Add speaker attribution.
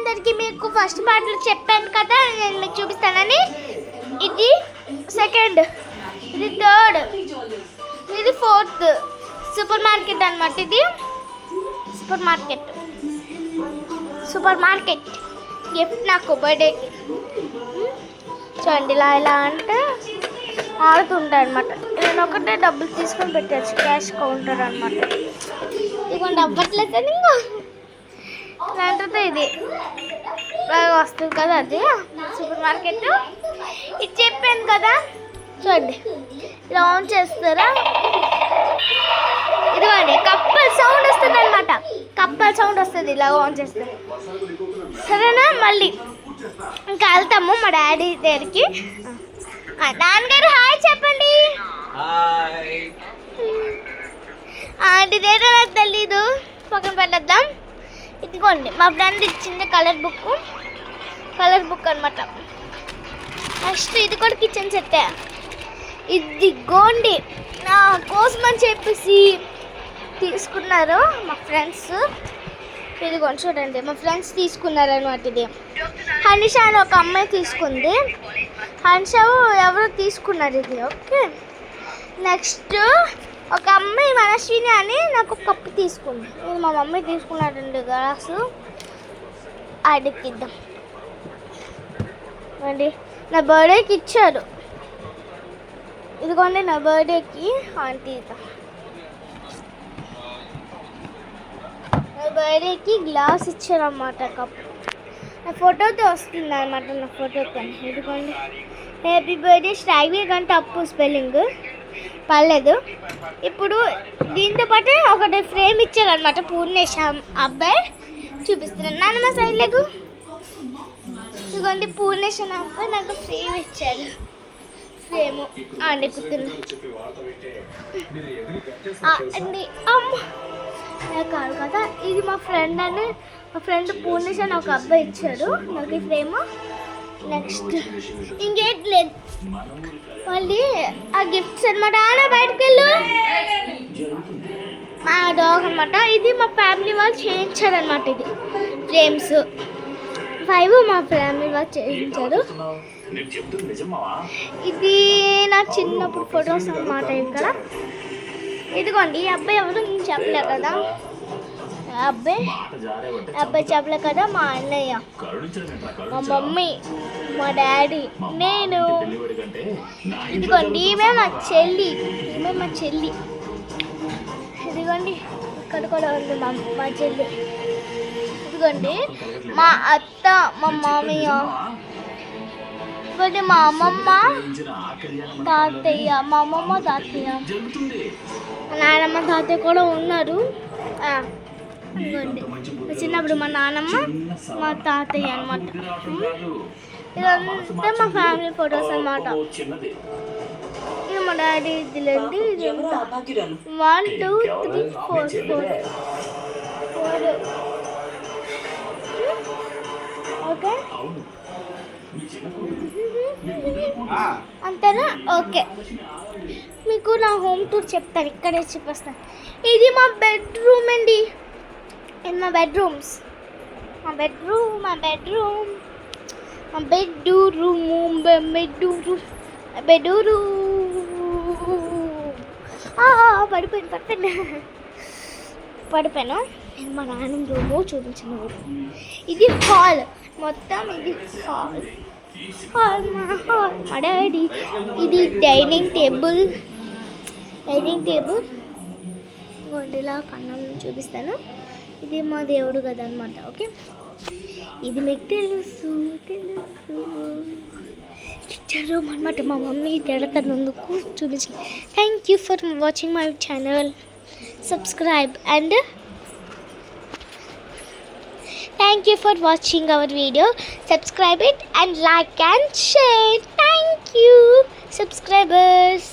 Speaker 1: అందరికీ మీకు ఫస్ట్ పార్ట్లో చెప్పాను కదా నేను మీకు చూపిస్తానని. ఇది సెకండ్, ఇది థర్డ్, ఇది ఫోర్త్ సూపర్ మార్కెట్ అన్నమాట. ఇది సూపర్ మార్కెట్ గిఫ్ట్ నాకు బర్త్డేకి. చూడండి ఇలా ఇలా అంటే ఆడుతుంటాయి అనమాట. నేను ఒకటే డబ్బులు తీసుకొని పెట్టచ్చు, క్యాష్ కౌంటర్ అనమాట. ఇదిగోండి అవ్వట్లేదు ఇంకా ఇలాంటిది. ఇది బాగా వస్తుంది కదా, అది సూపర్ మార్కెట్. ఇది చెప్పాను కదా, చూడండి ఇలా ఆన్ చేస్తారా, ఇదిగోండి కప్పల్ సౌండ్ వస్తుంది అనమాట. కప్పల్ సౌండ్ వస్తుంది ఇలా ఆన్ చేస్తే. సరేనా, మళ్ళీ ఇంకా వెళ్తాము మా డాడీ దగ్గరికి. నాన్నగారు హాయ్ చెప్పండి. ఆంటీ దగ్గర నాకు తెలీదు, పక్కన పెట్టేద్దాం. ఇదిగోండి మా ఫ్రెండ్ ఇచ్చింది కలర్ బుక్ అనమాట. నెక్స్ట్ ఇది కూడా కిచెన్ సెట్. ఇదిగోండి నా కోసం అని చెప్పేసి తీసుకున్నారు మా ఫ్రెండ్స్. ఇదిగోండి చూడండి మా ఫ్రెండ్స్ తీసుకున్నారు అనమాట. ఇది హనిషా అని ఒక అమ్మాయి తీసుకుంది, హనిషా ఎవరో తీసుకున్నారు ఇది. ఓకే, నెక్స్ట్ ఒక అమ్మాయి మనస్విని అని నాకు కప్పు తీసుకుంది. ఇది మా మమ్మీ తీసుకున్నారండి గ్లాసు. అడిగిద్దాం అండి, నా బర్త్డేకి ఇచ్చారు. ఇదిగోండి నా బర్త్డేకి ఆంటీ నా బర్త్డేకి గ్లాస్ ఇచ్చారన్నమాట, కప్పు. నా ఫోటోతో వస్తుంది అనమాట, నా ఫోటోతో. ఇదిగోండి హ్యాపీ బర్త్డే శ్రావ్య కంటే అప్పు స్పెల్లింగ్ పర్లేదు. ఇప్పుడు దీంతో పాటు ఒకటి ఫ్రేమ్ ఇచ్చారనమాట, పూర్ణేష్ అబ్బాయి. చూపిస్తున్నాను నాన్నమ్మ సైడ్ లేకు. ఇదిగోండి పూర్ణేష్ అనే అబ్బాయి నాకు ఫ్రేమ్ ఇచ్చారు. ఫ్రేము అండి కుతున్నా అండి అమ్మ కాదు కదా. ఇది మా ఫ్రెండ్ పూర్ణేష్ అని ఒక అబ్బాయి ఇచ్చాడు నాకు ఈ ఫ్రేమ్. నెక్స్ట్ ఇంకేం లేదు, మళ్ళీ ఆ గిఫ్ట్స్ అనమాట. బయటకు వెళ్ళు, మా డాగ్ అనమాట. ఇది మా ఫ్యామిలీ వాళ్ళు చేయించారనమాట. ఇది ఫ్రేమ్స్ 5 మా ఫ్యామిలీ వాళ్ళు చేయించారు. ఇది నా చిన్నప్పుడు ఫొటోస్ అనమాట. ఇక్కడ ఇదిగోండి ఈ అబ్బాయి ఎవరు నేను చెప్పలే కదా, అబ్బాయి చెప్పలే కదా, మా అన్నయ్య, మా మమ్మీ, మా డాడీ, నేను. ఇదిగోండి ఈమె మా చెల్లి. ఇదిగోండి ఇక్కడ కూడా ఉంది మా చెల్లి. ఇదిగోండి మా అత్త, మా మామయ్య, ఇదిగోండి మా అమ్మమ్మ, తాతయ్య, మా అమ్మమ్మ తాతయ్య, నానమ్మ తాతయ్య కూడా ఉన్నారు. ఇదిగోండి చిన్నప్పుడు మా నాన్నమ్మ మా తాతయ్య అనమాట. ఇదంతా మా ఫ్యామిలీ ఫొటోస్ అనమాట. ఇది మా డాడీ ఇదిలేండి. ఇది 1 2 3 4 ఓకే అంతేనా. ఓకే మీకు నా హోమ్ టూర్ చెప్తాను, ఇక్కడే చూపిస్తాను. ఇది మా బెడ్రూమ్ అండి. ఇది మా బెడ్రూమ్స్, పడిపోయాను. నేను మా నాన్న రూము చూపించిన ఇది హాల్ మొత్తం. ఇది హాల్ మా డాడీ. ఇది డైనింగ్ టేబుల్ గొండిలా కన్నం చూపిస్తాను. ఇది మా దేవుడు కదా అనమాట. ఓకే, ఇది మీకు తెలుసు రూమ్ అనమాట. మా మమ్మీ తిడతన్నందుకు చూపించింది. Thank you for watching my channel. Subscribe and thank you for watching our video. Subscribe it and like and share. Thank you subscribers.